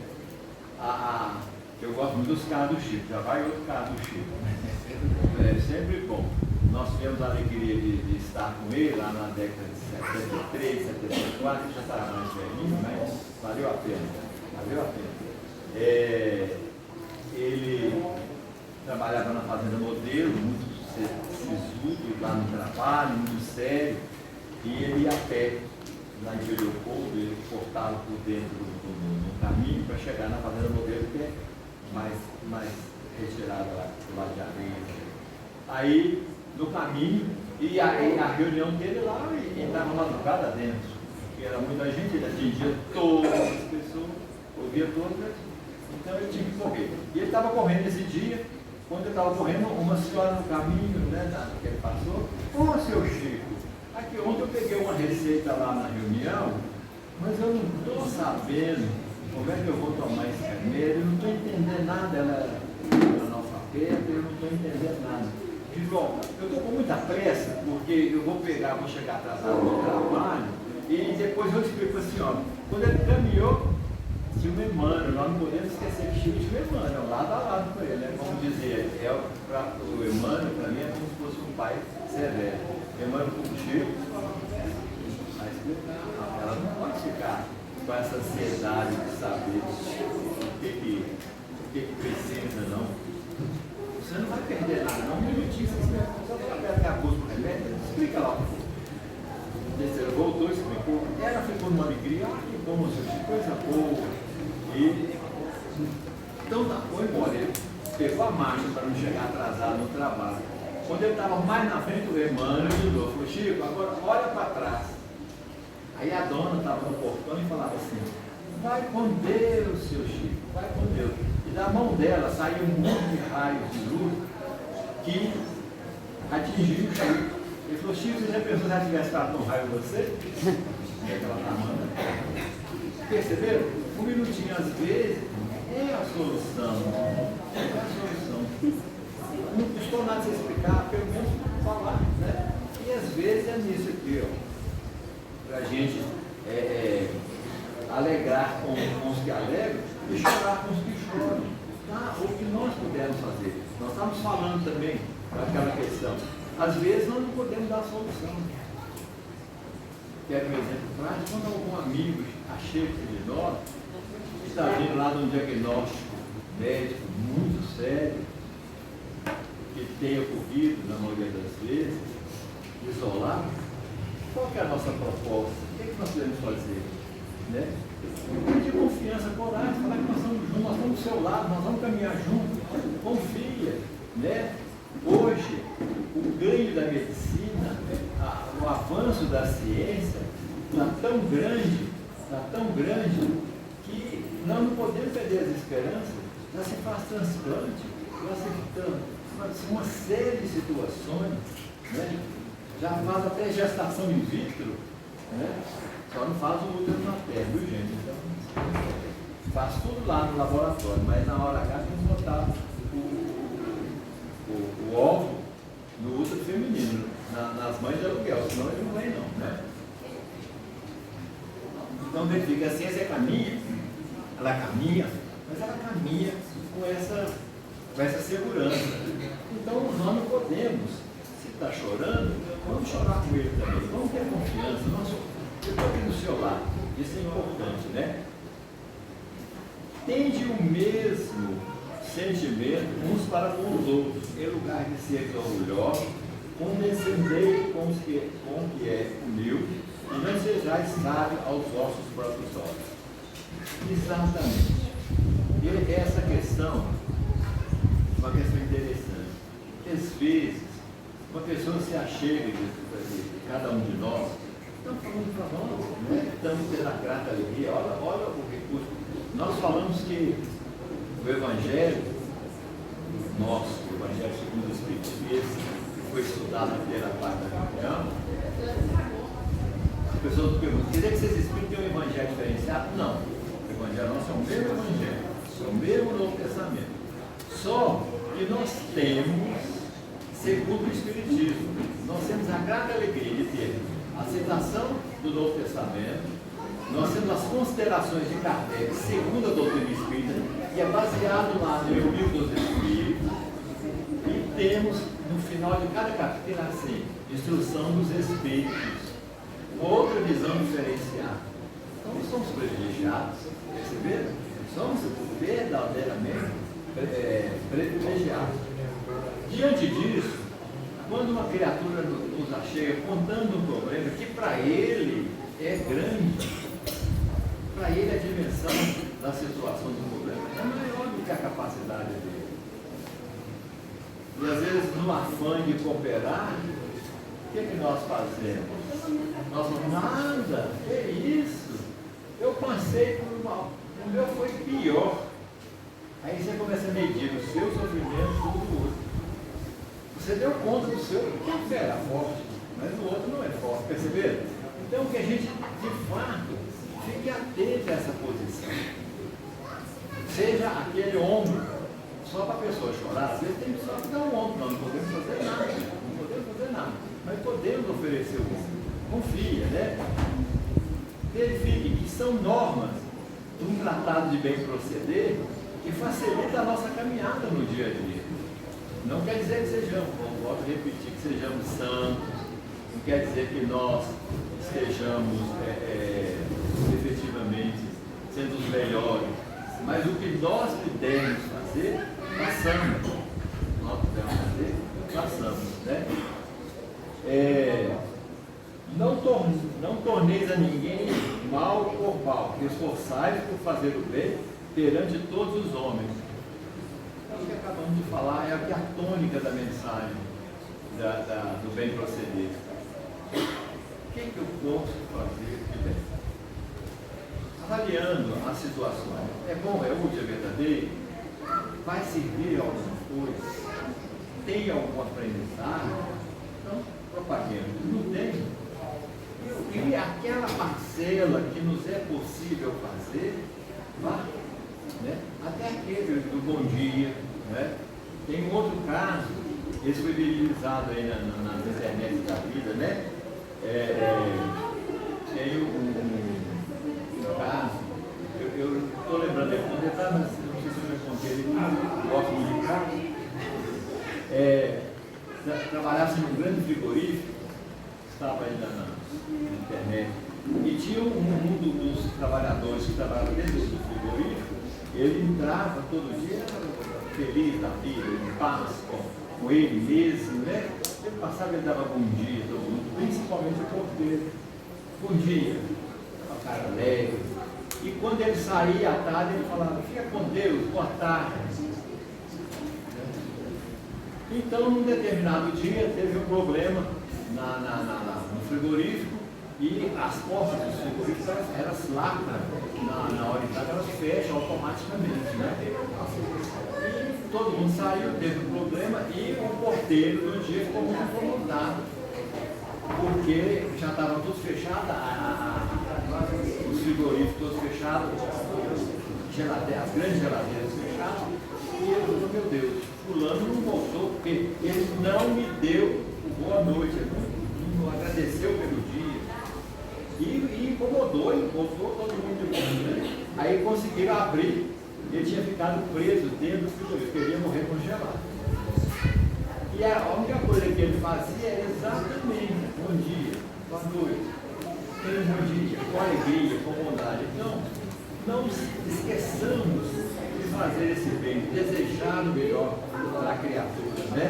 Speaker 1: Eu gosto muito dos carros do Chico, já vai outro carro do Chico. É sempre bom. Nós tivemos a alegria de estar com ele lá na década de 73, 74, ele já estava mais velhinho, mas valeu a pena. Ele trabalhava na Fazenda Modelo, muito sisudo lá no trabalho, muito sério, e ele ia a pé, lá em Leopoldo, ele cortava por dentro do caminho para chegar na Fazenda Modelo, que é mais retirada lá do lado de areia. Aí, no caminho, e a reunião dele lá, e estava madrugada dentro, porque era muita gente, ele atendia todas as pessoas, ouvia todas, então ele tinha que correr. E ele estava correndo esse dia, quando ele estava correndo, uma senhora no caminho, né, que ele passou, ô seu Chico, aqui ontem eu peguei uma receita lá na reunião, mas eu não estou sabendo como é que eu vou tomar esse remédio, eu não estou entendendo nada, ela era analfabeta, eu não estou entendendo nada. Ele falou, eu estou com muita pressa, porque eu vou chegar atrasado no trabalho, e depois eu explico para a senhora. Quando ele caminhou, tinha o Emmanuel, nós não podemos esquecer que Chico tinha o Emmanuel, lado a lado com ele, né? Como dizer, o Emmanuel para mim é como se fosse um pai severo. Emmanuel com o Chico, mas ela não pode ficar com essa ansiedade de saber o que precisa, não. Você não vai perder nada, não. Um minutinho, só para pegar a busca do remédio, explica lá. O terceiro voltou, explicou. Ela ficou numa alegria, que bom, seu Chico, coisa boa. Então foi embora. Ele pegou a marcha para não chegar atrasado no trabalho. Quando ele estava mais na frente, o Emmanuel ajudou. Falou, Chico, agora olha para trás. Aí a dona estava no portão e falava assim, vai com Deus, seu Chico, vai com Deus. E da mão dela saiu um monte de raios de luz que atingiu o Chico. Ele falou, Chico, você já pensou se ela tivesse dado um raio em você? É que ela está mandando. Perceberam? Um minutinho às vezes é a solução. É a solução. Não custou nada se explicar, pelo menos falar, né? E às vezes é nisso aqui, ó. Para a gente alegrar com os que alegram e chorar com os que choram. O que nós pudermos fazer. Nós estamos falando também daquela questão. Às vezes nós não podemos dar solução. Quero um exemplo prático, quando algum amigo achega de nós, está vindo lá de um diagnóstico médico muito sério, que tem ocorrido, na maioria das vezes, isolado, qual que é a nossa proposta? O que nós podemos fazer? Né? De confiança, coragem, falar que nós estamos juntos, nós estamos do seu lado, nós vamos caminhar juntos, confia. Né? Hoje, o ganho da medicina, o avanço da ciência está tão grande, que nós não podemos perder as esperanças. Já se faz transplante, já se uma série de situações, né? Já faz até gestação in vitro, né? Só não faz o útero na terra, viu gente? Então, faz tudo lá no laboratório, mas na hora H tem que botar o óvulo no útero feminino, nas mães de aluguel, senão ele não vem não, né? Então verifica, a ciência caminha, mas ela caminha com essa segurança. Então nós não podemos, se está chorando, vamos chorar com ele também, vamos ter confiança, eu estou aqui do seu lado, isso é importante, né? Tende o mesmo sentimento uns para com os outros, em lugar de ser orgulhosos, condescendei com o que é humilde, e não sejais sábios aos vossos próprios olhos. Exatamente. E essa questão, uma questão interessante, que às vezes uma pessoa se achega de cada um de nós, estamos falando para nós, né? Estamos tendo a grata alegria, olha o recurso. Nós falamos que o Evangelho nosso, o Evangelho segundo o Espiritismo, esse que foi estudado na primeira parte da reunião, as pessoas perguntam, quer dizer que vocês Espíritos têm um Evangelho diferenciado? Não. O Evangelho nosso é o mesmo Evangelho, é o mesmo Novo Testamento. Só que nós temos, segundo o Espiritismo, nós temos a grande alegria de ter a citação do Novo Testamento, nós temos as considerações de Kardec, segundo a doutrina espírita, que é baseado lá no Livro dos Espíritos, e temos, no final de cada capítulo, assim, instrução dos Espíritos, outra visão diferenciada. Então, nós somos privilegiados, perceberam? Somos verdadeiramente privilegiados. Diante disso, quando uma criatura nos chega contando um problema que para ele é grande, para ele a dimensão da situação do problema é maior do que a capacidade dele. E às vezes, no afã de cooperar, o que nós fazemos? Nós falamos, nada, é isso. Eu passei por mal, o meu foi pior. Aí você começa a medir o seu sofrimento e do outro. Você deu conta do seu, que era forte, mas o outro não é forte, perceberam? Então que a gente, de fato, fique atento a essa posição. Seja aquele ombro, só para a pessoa chorar, às vezes tem só que dar um ombro, não podemos fazer nada, não podemos fazer nada, mas podemos oferecer o ombro. Confia, né? Verifique que são normas de um tratado de bem proceder que facilita a nossa caminhada no dia a dia. Não quer dizer que sejamos, volto a repetir, que sejamos santos, não quer dizer que nós estejamos efetivamente sendo os melhores, mas o que nós pudermos fazer, façamos. Nós pudermos fazer, façamos, né? Não torneis a ninguém mal por mal, esforçai-vos por fazer o bem perante todos os homens. O que acabamos de falar é aqui a tônica da mensagem do bem proceder. O que eu posso fazer de bem? Avaliando as situações, é bom, é útil, é verdadeiro? Vai servir alguma coisa? Tem algum aprendizado? Então, propaguemos. Não tem? E aquela parcela que nos é possível fazer, vá. Né? Até aquele do bom dia, né? Tem um outro caso, esse foi virilizado aí na internet da vida, né? Tem um caso, eu estou lembrando dele, um detalhe, mas não sei se eu já contei ele, gosto muito de caso. Trabalhasse num grande frigorífico, estava aí na internet, e tinha um dos trabalhadores que trabalhava dentro do frigorífico. Ele entrava todo dia feliz da vida, em paz com ele mesmo, né? Ele passava, ele dava bom dia a todo mundo, principalmente o porteiro. Bom dia, com a cara alegre. E quando ele saía à tarde, ele falava, fica com Deus, boa tarde. Então, num determinado dia, teve um problema no frigorífico. E as portas dos frigoríficos, elas lacram, na hora de estar, elas fecham automaticamente, né? E todo mundo saiu, teve um problema, e o porteiro do dia ficou muito incomodado, porque já estavam todos fechados, os frigoríficos todos fechados, as grandes geladeiras fechadas, e ele falou, meu Deus, fulano não voltou, porque ele não me deu boa noite, ele não agradeceu pelo dia. E incomodou todo mundo de bom, né? Aí conseguiram abrir, ele tinha ficado preso dentro do frigorífico, queria morrer congelado. E a única coisa que ele fazia era exatamente bom dia, boa noite, tenha um bom dia, com alegria, com bondade. Então, não esqueçamos de fazer esse bem, de desejar o melhor para a criatura, né?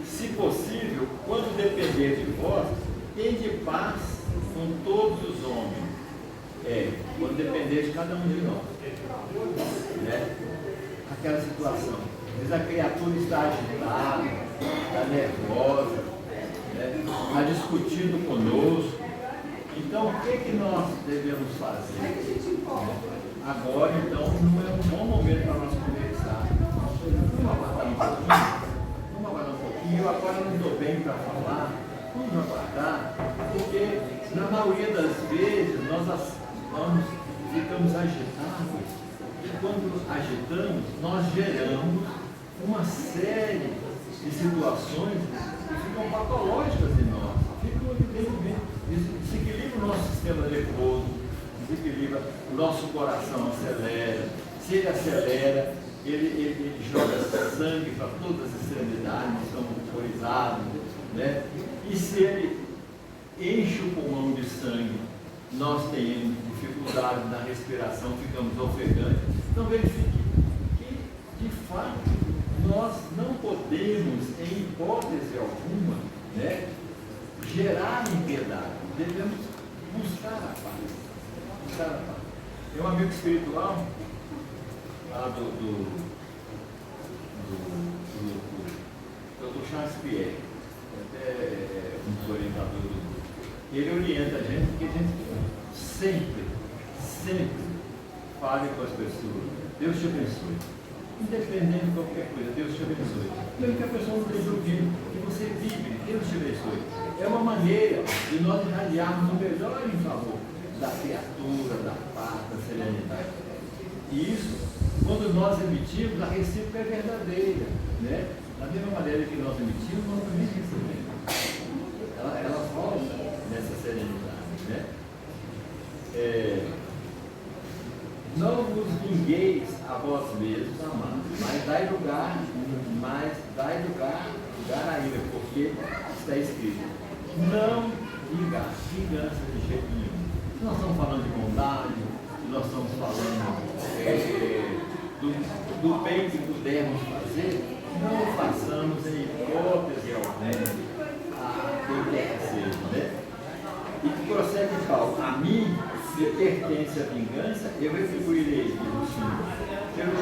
Speaker 1: Se possível, quando depender de vós, tende paz com todos os homens. Quando depender de cada um de nós. Né? Aquela situação. Às vezes a criatura está agitada, está nervosa, né? Está discutindo conosco. Então, o que nós devemos fazer? agora então não é um bom momento para nós conversar. Vamos aguardar um pouquinho? Vamos aguardar um pouquinho. Eu agora não estou bem para falar. Vamos aguardar, porque na maioria das vezes nós ficamos agitados. E quando agitamos, nós geramos uma série de situações que ficam patológicas em nós. Desequilibra o nosso sistema nervoso, desequilibra, o nosso coração acelera. Se ele acelera, ele joga sangue para todas as extremidades, nós estamos pulverizados, né? E se ele enche o pulmão de sangue, nós temos dificuldade na respiração, ficamos ofegantes. Então verifique que, de fato, nós não podemos, em hipótese alguma, né, gerar impiedade. Devemos buscar a paz. Buscar a paz. Tem um amigo espiritual lá do Charles Pierre, um orientador do grupo. Ele orienta a gente porque a gente sempre fale com as pessoas. Deus te abençoe. Independente de qualquer coisa, Deus te abençoe. Mesmo que a pessoa não esteja ouvindo, que você vibre, Deus te abençoe. É uma maneira de nós irradiarmos o melhor em favor da criatura, da paz, da serenidade. E isso, quando nós emitimos, a recíproca é verdadeira, né? Da mesma maneira que nós emitimos, nós também recebemos. Ela volta nessa serenidade, né? Não vos vingueis a vós mesmos, amados, mas dai lugar à ira, porque está escrito: não vingança de jeito nenhum. Nós estamos falando de bondade, nós estamos falando do bem que pudermos fazer, não façamos em hipótese alguma a quem seja, né? E que prossegue Paulo: a mim se pertence a vingança, eu retribuirei, diz o Senhor. Pelo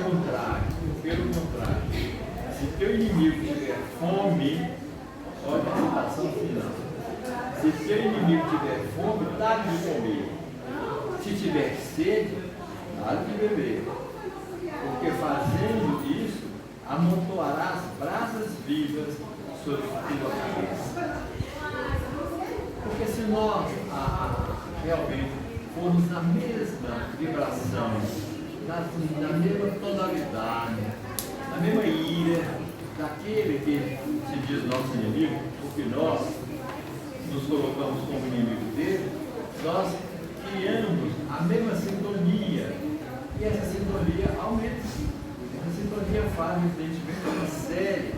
Speaker 1: contrário, se teu inimigo tiver fome, olha a citação final. Se teu inimigo tiver fome, dá-lhe de comer. Se tiver sede, dá-lhe de beber. Porque fazendo isso, amontoarás brasas vivas sobre tua cabeça. Porque se nós realmente formos na mesma vibração, na mesma tonalidade, na mesma ira daquele que se diz nosso inimigo, porque nós nos colocamos como inimigo dele, nós criamos a mesma sintonia, e essa sintonia aumenta. Essa sintonia faz, evidentemente, uma série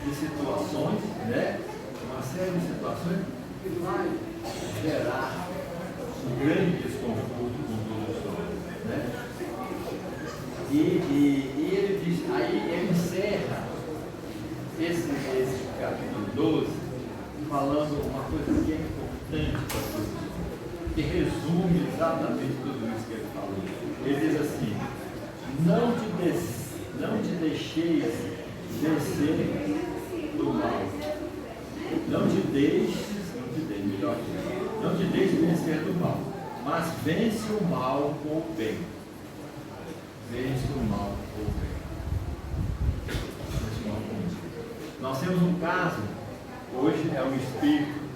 Speaker 1: de situações, né? Uma série de situações que vai gerar um grande desconforto com todos nós, né? E ele diz, aí ele encerra esse capítulo 12 falando uma coisa que é importante para todos, que resume exatamente tudo isso que ele falou. Ele diz assim: não te deixeis vencer do mal. Não te deixes vencer do mal, mas vence o mal com o bem. Vence o mal com o bem. Nós temos um caso, hoje é um espírito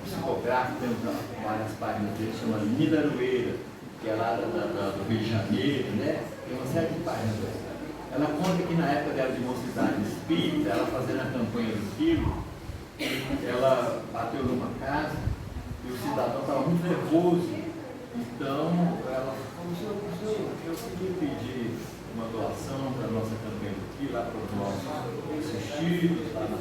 Speaker 1: psicográfico, temos várias páginas dele, chama Nida Aroeira, que é lá do Rio de Janeiro, né? Tem uma série de páginas dela. Ela conta que na época dela de mocidade espírita, ela fazendo a campanha do quilo, ela bateu numa casa e o cidadão estava muito nervoso. Então ela falou: eu queria pedir uma doação para a nossa campanha do quilo, lá para os nossos assistidos, lá na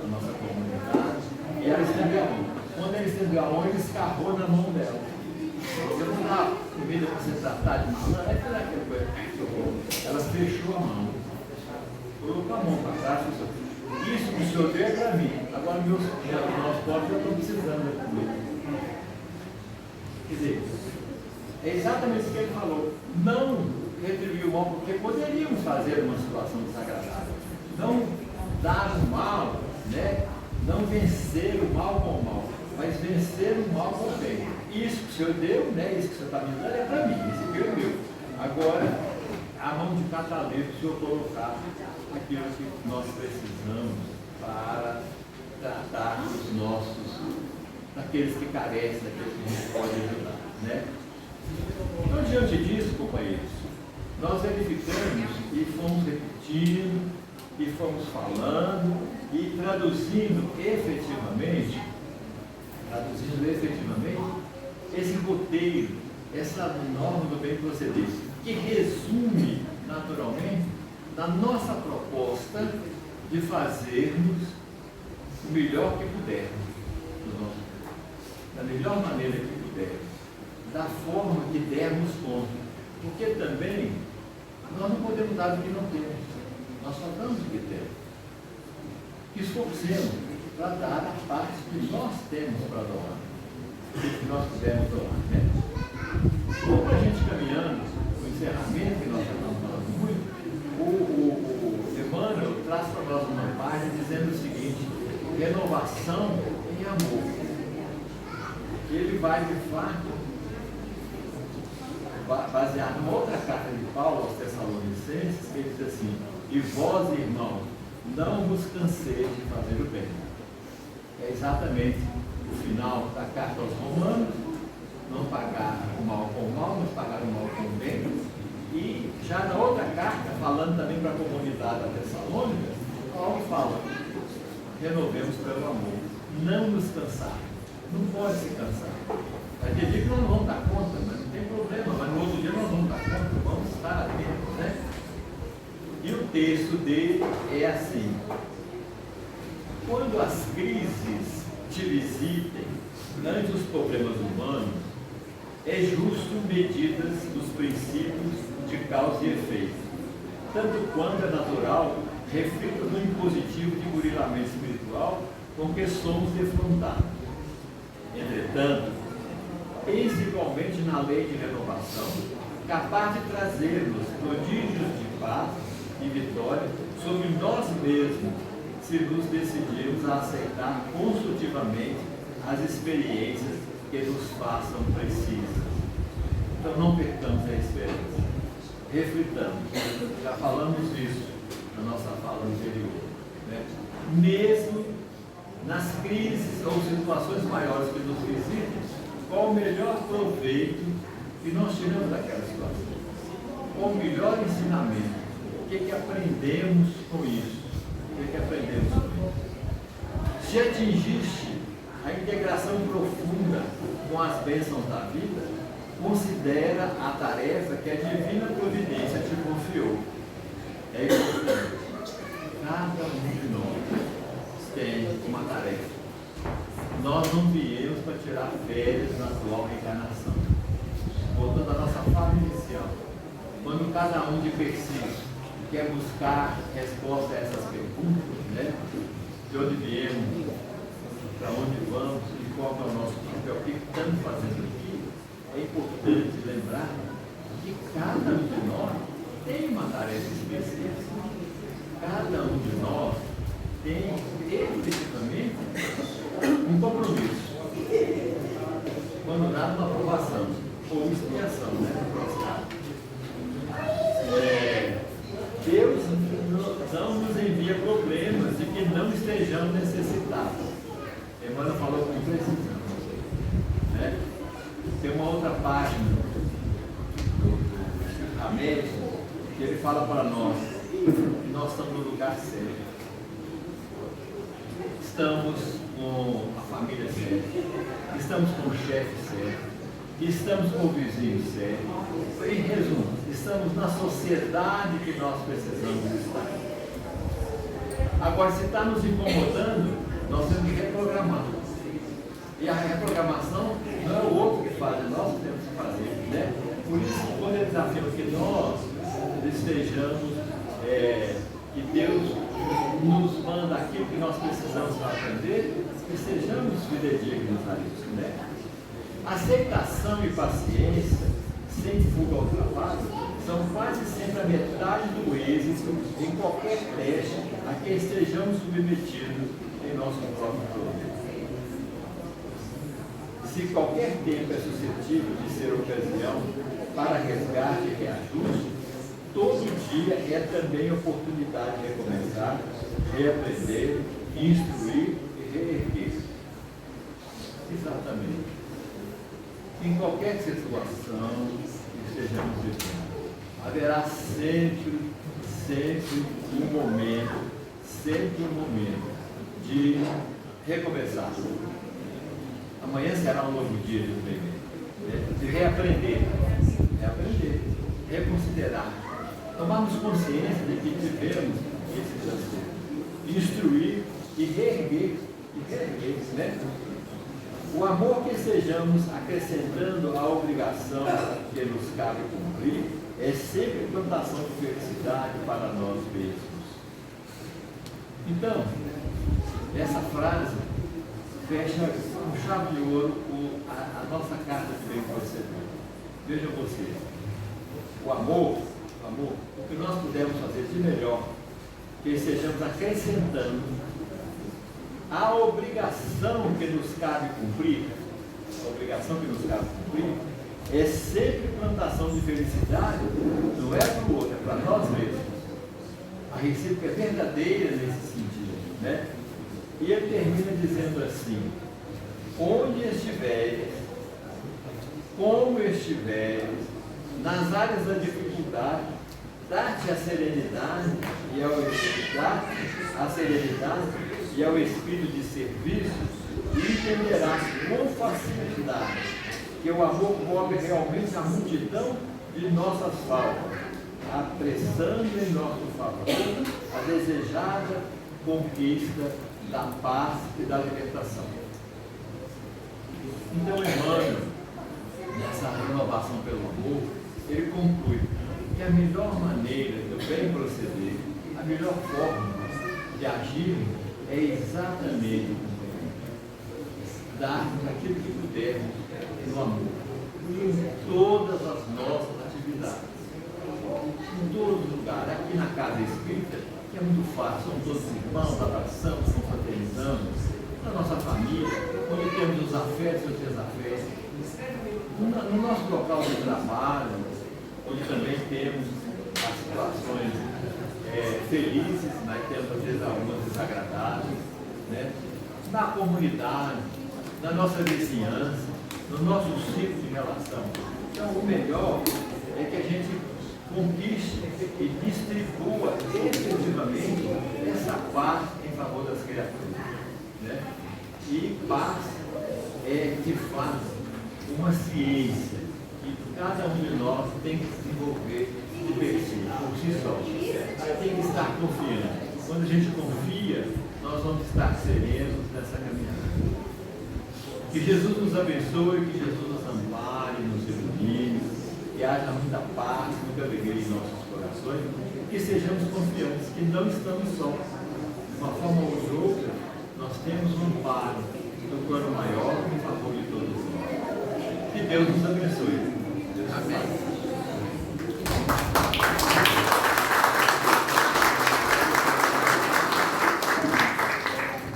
Speaker 1: nossa comunidade. E ela estendeu a mão. Quando ele estendeu a mão, ele escarrou na mão dela. Você não dá comida para você tratar de mão, ela fechou a mão, colocou a mão para trás e falou: isso que o senhor deu é para mim, agora meus pobres já estão precisando da comida. Quer dizer, é exatamente isso que ele falou: não retribuir o mal, porque poderíamos fazer uma situação desagradável, não dar o mal, né? Não vencer o mal com o mal, mas vencer o mal com o bem. Isso Senhor deu, né? Isso que o Senhor está me dando é para mim, esse aqui é o meu. Agora, a mão de cada livro, o Senhor colocar aquilo que nós precisamos para tratar os nossos, daqueles que carecem, daqueles que a gente pode ajudar, né? Então, diante disso, companheiros, nós verificamos e fomos repetindo, e fomos falando, e traduzindo efetivamente, esse roteiro, essa norma do bem proceder, que resume, naturalmente, na nossa proposta de fazermos o melhor que pudermos, da melhor maneira que pudermos, da forma que dermos conta, porque também nós não podemos dar o que não temos, nós só damos o que temos. Esforcemos para dar a parte que nós temos para doar, que nós pudermos doar, né? Como a gente caminhando, o encerramento que nós estamos falando muito, o Emmanuel traz para nós uma página dizendo o seguinte: renovação em amor. Ele vai, de fato, baseado numa outra carta de Paulo aos Tessalonicenses, que ele diz assim: e vós, irmãos, não vos canseis de fazer o bem. É exatamente o final da carta aos Romanos: não pagar o mal com o mal, mas pagar o mal com o bem. E já na outra carta, falando também para a comunidade da Tessalônica, Paulo fala: renovemos pelo amor, não nos cansar. Não pode se cansar. Vai ter dia que nós não vamos dar conta, mas não tem problema, mas no outro dia nós vamos dar conta, vamos estar atentos, né? E o texto dele é assim: quando as crises te visitem ante os problemas humanos, é justo medidas dos princípios de causa e efeito, tanto quanto é natural, reflita no impositivo de burilamento espiritual com que somos defrontados. Entretanto, eis igualmente na lei de renovação, capaz de trazer-nos prodígios de paz e vitória sobre nós mesmos, se nos decidirmos a aceitar construtivamente as experiências que nos façam precisas. Então não percamos a esperança, reflitamos, já falamos isso na nossa fala anterior, né? Mesmo nas crises ou situações maiores que nos visitam, qual o melhor proveito que nós tiramos daquela situação? Qual o melhor ensinamento? O que aprendemos com isso? O que aprendemos com isso? Se atingiste a integração profunda com as bênçãos da vida, considera a tarefa que a divina providência te confiou. É importante. Cada um de nós tem uma tarefa. Nós não viemos para tirar férias na atual reencarnação. Voltando à nossa fala inicial, quando cada um de per si quer buscar resposta a essas perguntas, né? De onde viemos, para onde vamos e qual é o nosso papel, o que estamos fazendo aqui, é importante lembrar que cada um de nós tem uma tarefa específica. Cada um de nós tem efetivamente um compromisso. Quando dá uma aprovação ou expiação, né? Deus não nos envia problemas de que não estejamos necessitados. Emmanuel falou com precisão, né? Tem uma outra página do Américo que ele fala para nós que nós estamos no lugar certo. Estamos com a família certa, estamos com o chefe certo, estamos com o vizinho certo. Em resumo, estamos na sociedade que nós precisamos estar. Agora, se está nos incomodando, nós temos que reprogramar. E a reprogramação não é o outro que faz, é nós que temos que fazer, né? Por isso, quando ele desafia que nós estejamos, que Deus nos manda aquilo que nós precisamos para aprender, que sejamos fidedignos a isso, né? Aceitação e paciência, sem fuga ao trabalho, são quase sempre a metade do êxito em qualquer teste a que estejamos submetidos em nosso próprio projeto. se qualquer tempo é suscetível de ser ocasião para resgate e reajuste, todo dia é também oportunidade de recomeçar, reaprender, instruir e reerguer. Exatamente. Em qualquer situação que estejamos vivendo, haverá sempre um momento de recomeçar. Amanhã será um novo dia de reaprender, reconsiderar, tomarmos consciência de que tivemos esse desafio, instruir e reerguer, né? O amor que estejamos acrescentando à obrigação que nos cabe cumprir é sempre plantação de felicidade para nós mesmos. Então, essa frase fecha com chave de ouro a nossa carta de bem-procedimento. Vejam vocês, o amor, o que nós pudermos fazer de melhor, que estejamos acrescentando a obrigação que nos cabe cumprir, é sempre plantação de felicidade, não é para o outro, é para nós mesmos. A recíproca é verdadeira nesse sentido, né? E ele termina dizendo assim: onde estiveres, como estiveres, nas áreas da dificuldade, dá-te a serenidade e ao espírito de serviço, e entenderás com facilidade que o amor cobre realmente a multidão de nossas faltas, apressando em nosso favor a desejada conquista da paz e da libertação. Então, Emmanuel, nessa renovação pelo amor, ele conclui que a melhor maneira do bem proceder, a melhor forma de agir é exatamente dar aquilo que pudermos no amor, em todas as nossas atividades, em todos os lugares. Aqui na casa espírita, que é muito fácil, somos todos irmãos, abraçamos, confraternizamos, na nossa família, onde temos os afetos e os desafetos, no nosso local de trabalho, onde também temos as situações felizes, mas temos às vezes algumas desagradáveis, né? Na comunidade, na nossa vizinhança, no nosso ciclo de relação. Então, o melhor é que a gente conquiste e distribua efetivamente essa paz em favor das criaturas, né? E paz é, de fato, uma ciência que cada um de nós tem que desenvolver de por si só. Tem que estar confiante. Quando a gente confia, nós vamos estar serenos nessa caminhada. Que Jesus nos abençoe, que Jesus nos ampare, nos ilumine, que haja muita paz, muita alegria em nossos corações, que sejamos confiantes, que não estamos só. De uma forma ou de outra, nós temos um amparo do plano maior em favor de todos nós. Que Deus nos abençoe.